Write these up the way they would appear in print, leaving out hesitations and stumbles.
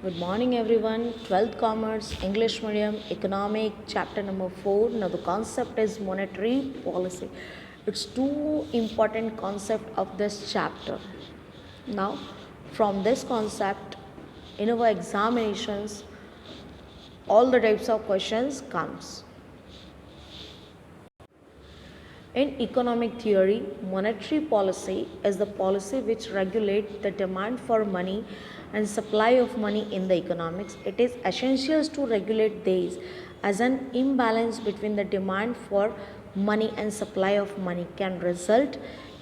Good morning, everyone. 12th Commerce, English Medium, Economic, Chapter number 4. Now, the concept is monetary policy. It's two important concept of this chapter. Now, from this concept, in our examinations, all the types of questions comes. In economic theory, monetary policy is the policy which regulates the demand for money and supply of money in the economics. It is essential to regulate these as an imbalance between the demand for money and supply of money can result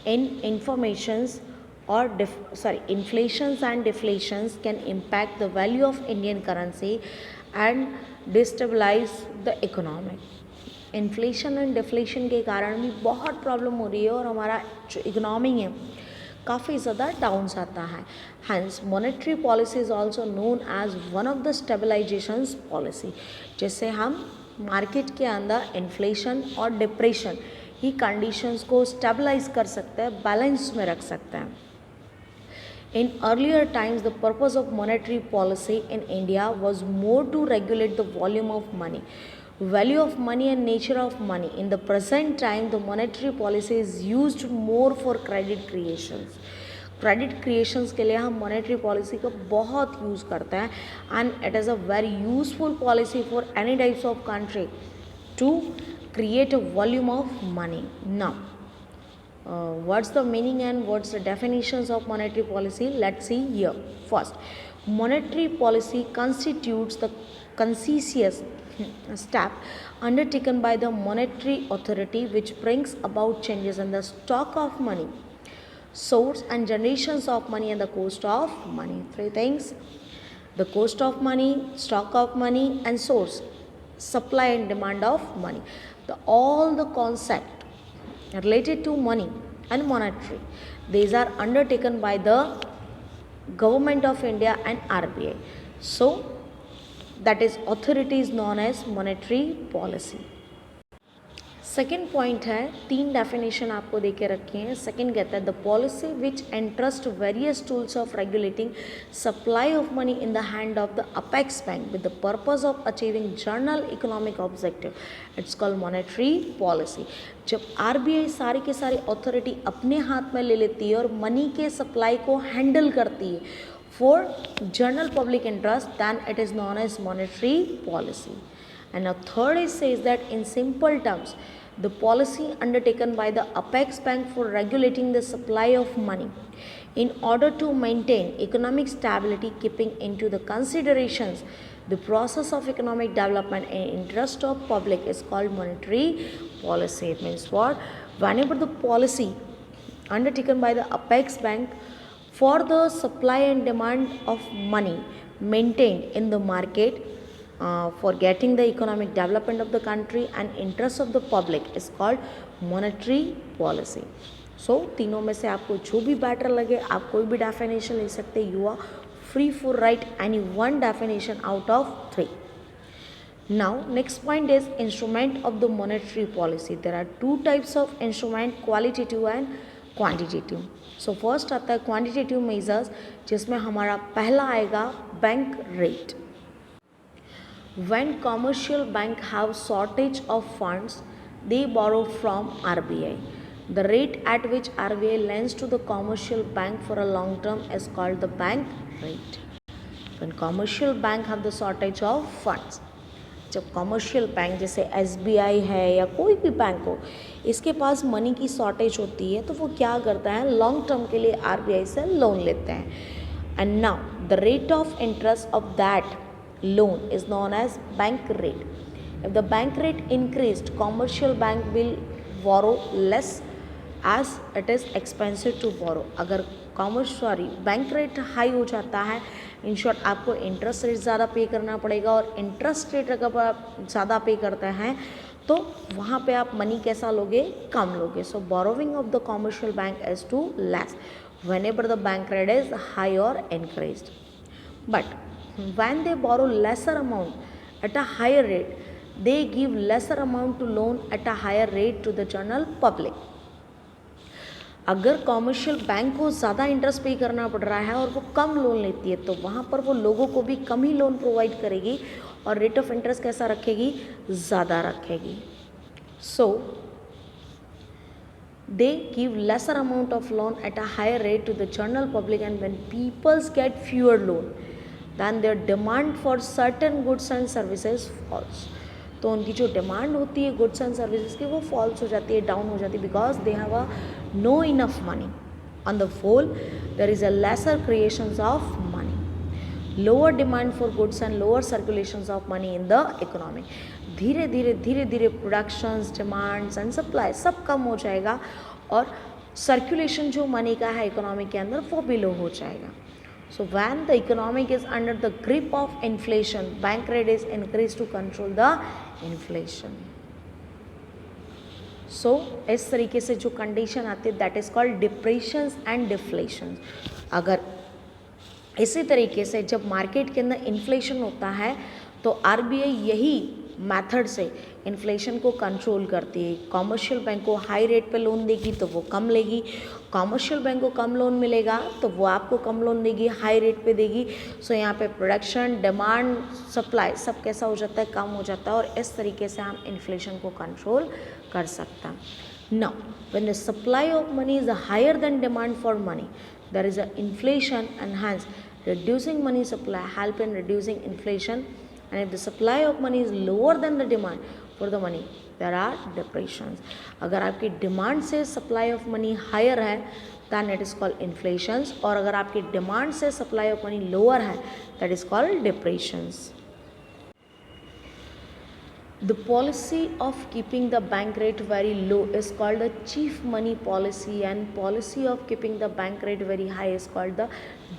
in inflations and deflations can impact the value of Indian currency and destabilize the economy. Inflation and deflation के कारण भी बहुत problem हो रही है और हमारा जो इकोनॉमी है काफ़ी ज़्यादा डाउन जाता है. Hence monetary policy is also known as one of the stabilisation policy. जैसे हम मार्केट के अंदर इन्फ्लेशन और डिप्रेशन ही कंडीशंस को स्टेबलाइज कर सकते हैं, बैलेंस में रख सकते हैं. In earlier times, the purpose of monetary policy in India was more to regulate the volume of money, value of money and nature of money. In the present time, the monetary policy is used more for credit creations. Credit creations के लिए हम monetary policy का बहुत use करते हैं and it is a very useful policy for any types of country to create a volume of money. Now, what's the meaning and what's the definitions of monetary policy? Let's see here. First, monetary policy constitutes the conscientious step undertaken by the monetary authority which brings about changes in the stock of money, source and generations of money and the cost of money. Three things: the cost of money, stock of money and source, supply and demand of money. All the concept related to money and monetary, these are undertaken by the government of India and RBI. So that is authority is known as monetary policy. Second point है, तीन definition आपको दे के रखे हैं. Second कहता है the policy which entrust various tools of regulating supply of money in the hand of the apex bank with the purpose of achieving general economic objective. It's called monetary policy. जब RBI सारी के सारी authority अपने हाथ में ले लेती है और मनी के सप्लाई को हैंडल करती है for general public interest, then it is known as monetary policy. And a third is says that in simple terms, the policy undertaken by the apex bank for regulating the supply of money in order to maintain economic stability, keeping into the considerations the process of economic development and interest of public, is called monetary policy. It means what? Whenever the policy undertaken by the apex bank for the supply and demand of money maintained in the market for getting the economic development of the country and interest of the public is called monetary policy. So तीनों में से आपको जो भी better लगे आप कोई भी डेफिनेशन ले सकते. You are free for write any one definition out of 3. Now next point is instrument of the monetary policy. There are two types of instrument, qualitative and quantitative. So first आता है quantitative measures, जिसमें हमारा पहला आएगा bank rate. When commercial bank have shortage of funds, they borrow from RBI. The rate at which RBI lends to the commercial bank for a long term is called the bank rate. When commercial bank have the shortage of funds, जब commercial bank जैसे SBI है या कोई भी bank हो, इसके पास money की shortage होती है तो वो क्या करता है, लॉन्ग टर्म के लिए RBI से लोन लेते हैं. And now the rate of interest of that loan is known as bank rate. If the bank rate increased, commercial bank will borrow less as it is expensive to borrow. अगर bank rate high हो जाता है, in short आपको interest rate ज़्यादा पे करना पड़ेगा और इंटरेस्ट रेट अगर आप ज़्यादा पे करते हैं तो वहाँ पे आप मनी कैसा लोगे, कम लोगे. So borrowing of the commercial bank is too less whenever the bank rate is high or increased. But when they borrow lesser amount at a higher rate, they give lesser amount to loan at a higher rate to the general public. अगर commercial bank को ज़्यादा interest पे करना पड़ रहा है और वो कम लोन लेती है तो वहाँ पर वो लोगों को भी कम ही लोन प्रोवाइड करेगी और रेट ऑफ इंटरेस्ट कैसा रखेगी, ज़्यादा रखेगी. सो they give lesser amount of loan at a higher rate to the general public, and when people get fewer loan then their demand for certain goods and services falls. तो उनकी जो demand होती है goods and services की वो false हो जाती है, डाउन हो जाती है, because they have a no enough money. On the whole there is a lesser creations of money, lower demand for goods and lower circulations of money in the economy. धीरे धीरे productions, demands and supply सब कम हो जाएगा और circulation जो money का है economy के अंदर वो भी लो हो जाएगा. So when the economic is under the grip of inflation, bank rate is increase to control the inflation. So इस तरीके से जो कंडीशन आती है that is called depressions and deflation. अगर इसी तरीके से जब मार्केट के अंदर इन्फ्लेशन होता है तो आरबीआई यही मेथड से इन्फ्लेशन को कंट्रोल करती है. कॉमर्शियल बैंक को हाई रेट पे लोन देगी तो वो कम लेगी, कॉमर्शियल बैंक को कम लोन मिलेगा तो वो आपको कम लोन देगी, हाई रेट पे देगी. सो यहाँ पे प्रोडक्शन, डिमांड, सप्लाई सब कैसा हो जाता है, कम हो जाता है और इस तरीके से हम इन्फ्लेशन को कंट्रोल कर सकते हैं. Now when the supply of money is higher than demand for money there is a inflation, and hence reducing money supply help in reducing inflation. And if the supply of money is lower than the demand for the money, there are depressions. अगर आपकी demand से supply of money higher है then it is called inflations, और अगर आपकी demand से supply of money lower है that is called depressions. The policy of keeping the bank rate very low is called the cheap money policy, and policy of keeping the bank rate very high is called the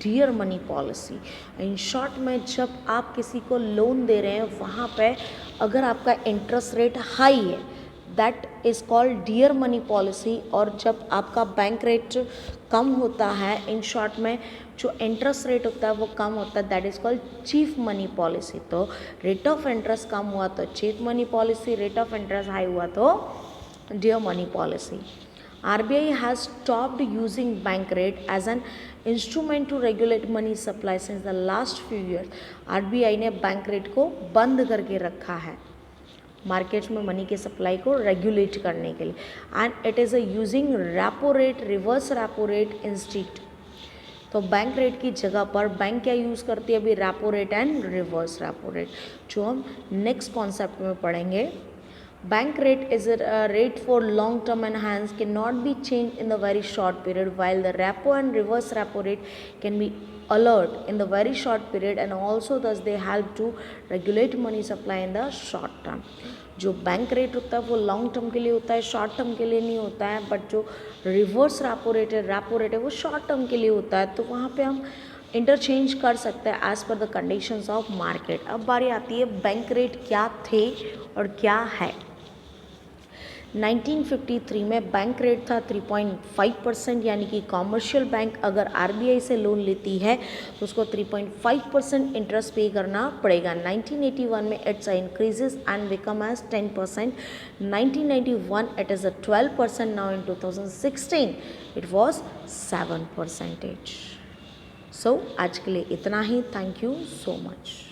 dear money policy. In short में जब आप किसी को loan दे रहे हैं वहाँ पे अगर आपका इंटरेस्ट रेट हाई है that is called dear money policy, और जब आपका बैंक रेट कम होता है, इन शॉर्ट में जो इंटरेस्ट रेट होता है वो कम होता है, that is called cheap money policy. तो रेट ऑफ इंटरेस्ट कम हुआ तो cheap money policy, rate of interest high हुआ तो dear money policy. RBI has stopped using bank rate as an instrument to regulate money supply since the last few years. RBI ने bank rate को बंद करके रखा है market में money के सप्लाई को रेगुलेट करने के लिए, and it is a using repo rate, reverse repo rate instead. तो बैंक रेट की जगह पर बैंक क्या यूज़ करती है अभी, repo rate and reverse repo rate, जो हम नेक्स्ट कॉन्सेप्ट में पढ़ेंगे. Bank rate is a rate for long term and hence can not be change in the very short period, while the repo and reverse repo rate can be alert in the very short period, and also thus they help to regulate money supply in the short term. जो bank rate होता है वो long term के लिए होता है, short term के लिए नहीं होता है. बट जो रिवर्स रेपो रेट है वो शॉर्ट टर्म के लिए होता है. तो वहाँ पे हम इंटरचेंज कर सकते हैं as per the conditions of market. अब बारी आती है बैंक रेट क्या थे और क्या है. 1953 में बैंक रेट था 3.5%, यानी कि कॉमर्शियल बैंक अगर आरबीआई से लोन लेती है तो उसको 3.5% इंटरेस्ट पे करना पड़ेगा. 1981 में it's increases and become as 10%. 1991 it is a 12%. Now in 2016 it was 7%. सो आज के लिए इतना ही. Thank you so much.